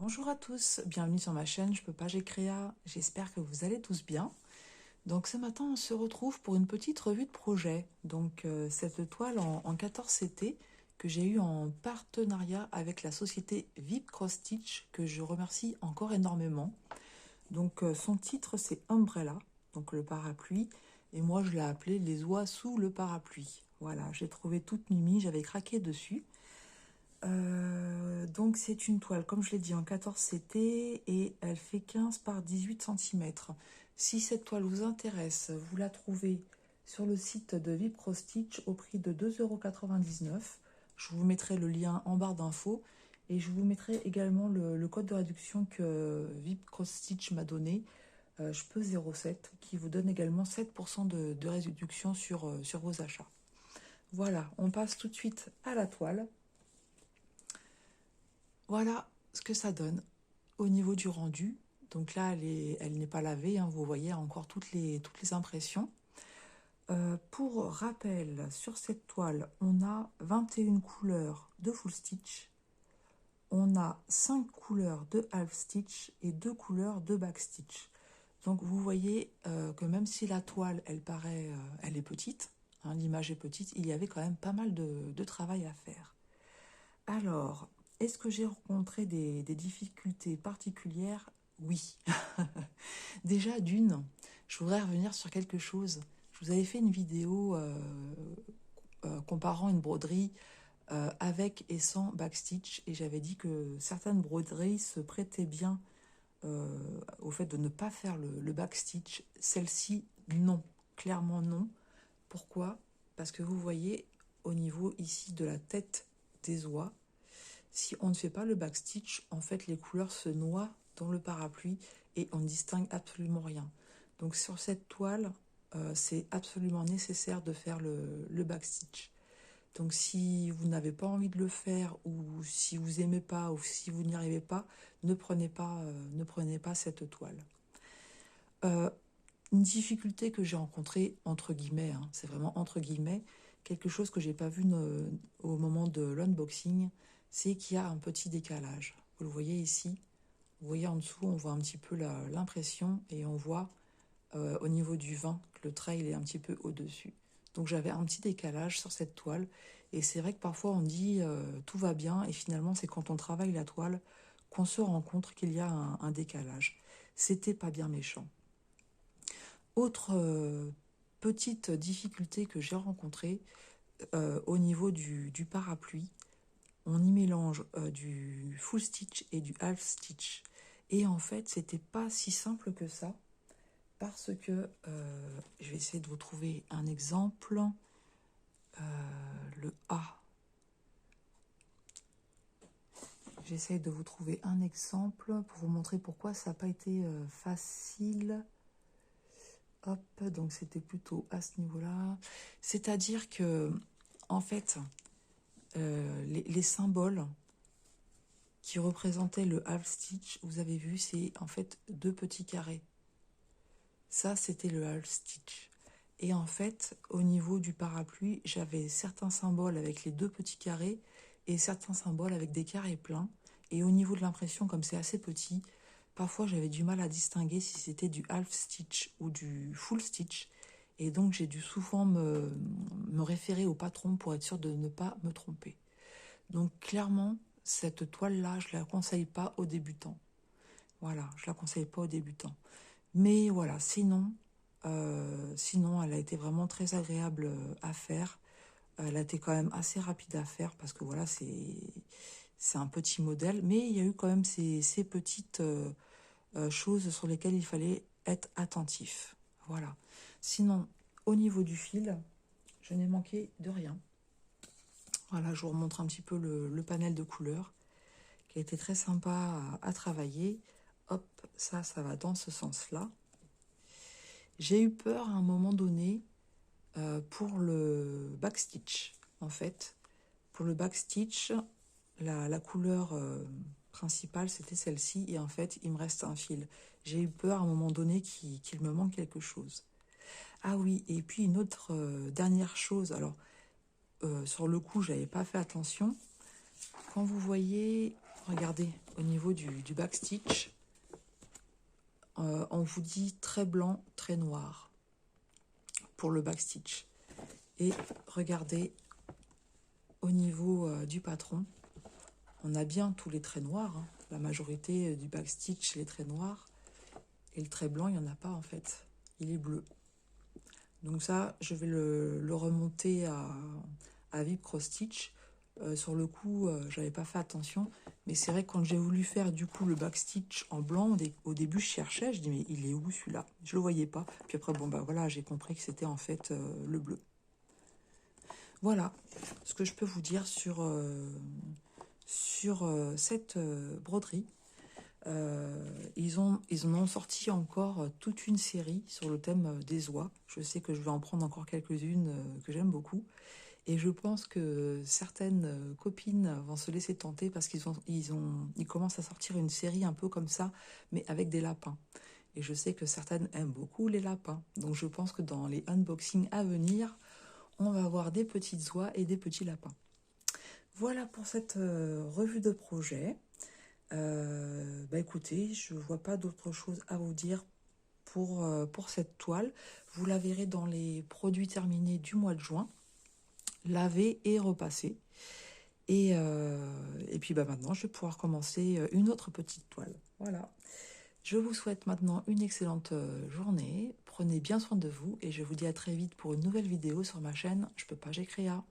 Bonjour à tous, bienvenue sur ma chaîne Je peux pas, j'ai créa. J'espère que vous allez tous bien. Donc ce matin, on se retrouve pour une petite revue de projet. Donc cette toile en 14 CT que j'ai eu en partenariat avec la société VIP Cross Stitch, que je remercie encore énormément. Donc son titre c'est Umbrella, donc le parapluie, et moi je l'ai appelé Les oies sous le parapluie. Voilà, j'ai trouvé toute mimi, j'avais craqué dessus. Donc c'est une toile, comme je l'ai dit, en 14 CT et elle fait 15 par 18 cm. Si cette toile vous intéresse, vous la trouvez sur le site de VIP Cross Stitch au prix de 2,99 €. Je vous mettrai le lien en barre d'infos et je vous mettrai également le code de réduction que VIP Cross Stitch m'a donné, je peux 07, qui vous donne également 7% de réduction sur vos achats. Voilà, on passe tout de suite à la toile. Voilà ce que ça donne au niveau du rendu. Donc là, elle n'est pas lavée, hein, vous voyez encore toutes les impressions. Pour rappel, sur cette toile, on a 21 couleurs de full stitch, on a 5 couleurs de half stitch et 2 couleurs de back stitch. Donc vous voyez que même si la toile, elle paraît, elle est petite, hein, l'image est petite, il y avait quand même pas mal de travail à faire. Alors, est-ce que j'ai rencontré des difficultés particulières? Oui. Déjà, d'une, je voudrais revenir sur quelque chose. Je vous avais fait une vidéo comparant une broderie avec et sans backstitch, et j'avais dit que certaines broderies se prêtaient bien au fait de ne pas faire le backstitch. Celle-ci, non. Clairement non. Pourquoi? Parce que vous voyez, au niveau ici de la tête des oies, si on ne fait pas le backstitch, en fait, les couleurs se noient dans le parapluie et on ne distingue absolument rien. Donc sur cette toile, c'est absolument nécessaire de faire le backstitch. Donc si vous n'avez pas envie de le faire, ou si vous n'aimez pas, ou si vous n'y arrivez pas, ne prenez pas cette toile. Une difficulté que j'ai rencontrée, entre guillemets, hein, c'est vraiment entre guillemets, quelque chose que j'ai pas vu au moment de l'unboxing, c'est qu'il y a un petit décalage. Vous le voyez ici, vous voyez en dessous, on voit un petit peu l'impression, et on voit au niveau du vin que le trait il est un petit peu au-dessus. Donc j'avais un petit décalage sur cette toile, et c'est vrai que parfois on dit tout va bien, et finalement c'est quand on travaille la toile qu'on se rend compte qu'il y a un décalage. C'était pas bien méchant. Autre petite difficulté que j'ai rencontrée au niveau du parapluie, on y mélange du full stitch et du half stitch. Et en fait, c'était pas si simple que ça, parce que je vais essayer de vous trouver un exemple. Le A. J'essaye de vous trouver un exemple pour vous montrer pourquoi ça n'a pas été facile. Hop, donc c'était plutôt à ce niveau-là. C'est-à-dire que, en fait, les symboles qui représentaient le half stitch, vous avez vu, c'est en fait 2 petits carrés. Ça, c'était le half stitch. Et en fait, au niveau du parapluie, j'avais certains symboles avec les 2 petits carrés et certains symboles avec des carrés pleins. Et au niveau de l'impression, comme c'est assez petit, parfois j'avais du mal à distinguer si c'était du half stitch ou du full stitch. Et donc j'ai dû souvent me référer au patron pour être sûr de ne pas me tromper. Donc clairement, cette toile-là, je ne la conseille pas aux débutants. Voilà, je ne la conseille pas aux débutants. Mais voilà, sinon, elle a été vraiment très agréable à faire. Elle a été quand même assez rapide à faire parce que voilà, c'est un petit modèle. Mais il y a eu quand même ces petites choses sur lesquelles il fallait être attentif. Voilà. Sinon, au niveau du fil, je n'ai manqué de rien. Voilà, je vous remontre un petit peu le panel de couleurs qui a été très sympa à travailler. Hop, ça va dans ce sens-là. J'ai eu peur à un moment donné pour le backstitch. En fait, pour le backstitch, la couleur principale, c'était celle-ci. Et en fait, il me reste un fil. J'ai eu peur à un moment donné qu'il me manque quelque chose. Ah oui, et puis une autre dernière chose. Alors, sur le coup, j'avais pas fait attention. Quand vous voyez, regardez, au niveau du backstitch, on vous dit très blanc, très noir pour le backstitch. Et regardez, au niveau du patron, on a bien tous les traits noirs. Hein. La majorité du backstitch, les traits noirs. Et le trait blanc, il n'y en a pas en fait. Il est bleu. Donc ça, je vais le remonter à Vib Cross Stitch. Sur le coup, j'avais pas fait attention. Mais c'est vrai que quand j'ai voulu faire du coup le backstitch en blanc, au début je cherchais, je dis mais il est où celui-là? Je le voyais pas. Puis après, bon bah voilà, j'ai compris que c'était en fait le bleu. Voilà ce que je peux vous dire sur cette broderie. Ils en ont sorti encore toute une série sur le thème des oies. Je sais que je vais en prendre encore quelques-unes que j'aime beaucoup. Et je pense que certaines copines vont se laisser tenter parce qu'ils commencent à sortir une série un peu comme ça, mais avec des lapins. Et je sais que certaines aiment beaucoup les lapins. Donc je pense que dans les unboxings à venir, on va avoir des petites oies et des petits lapins. Voilà pour cette revue de projet. Écoutez, je ne vois pas d'autre chose à vous dire pour cette toile. Vous la verrez dans les produits terminés du mois de juin, lavés et repassés. Et puis maintenant, je vais pouvoir commencer une autre petite toile. Voilà. Je vous souhaite maintenant une excellente journée. Prenez bien soin de vous et je vous dis à très vite pour une nouvelle vidéo sur ma chaîne Je peux pas, j'ai créa.